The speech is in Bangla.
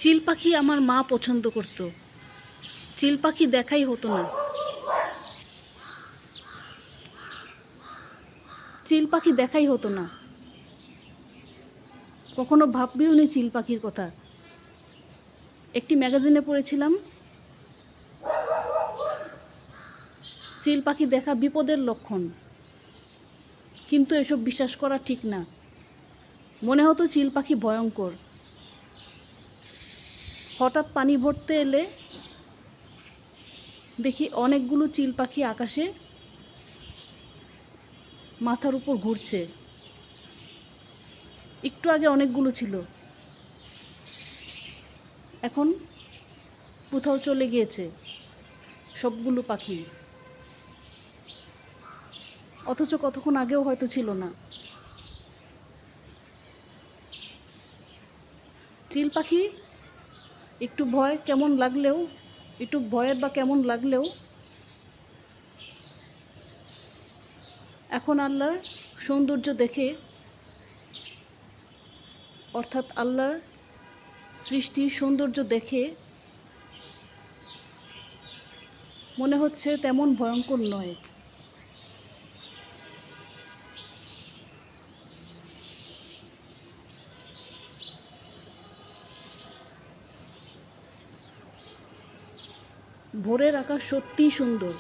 চিল পাখি আমার মা পছন্দ করত। চিল পাখি দেখাই হতো না। চিল পাখি দেখাই হতো না। কখনো ভাববেও নি চিল পাখির কথা। একটি ম্যাগাজিনে পড়েছিলাম চিল পাখি দেখা বিপদের লক্ষণ, কিন্তু এসব বিশ্বাস করা ঠিক না। মনে হতো চিল পাখি ভয়ঙ্কর। হঠাৎ পানি ভরতে এলে দেখি অনেকগুলো চিল পাখি আকাশে মাথার উপর ঘুরছে। একটু আগে অনেকগুলো ছিল, এখন কোথাও চলে গিয়েছে সবগুলো পাখি, অথচ কতক্ষণ আগেও হয়তো ছিল না। চিল পাখি একটু ভয়ের বা কেমন লাগলেও এখন আল্লাহর সৌন্দর্য দেখে, অর্থাৎ আল্লাহর সৃষ্টির সৌন্দর্য দেখে মনে হচ্ছে তেমন ভয়ঙ্কর নয়। ভোরের আকাশ সত্যিই সুন্দর।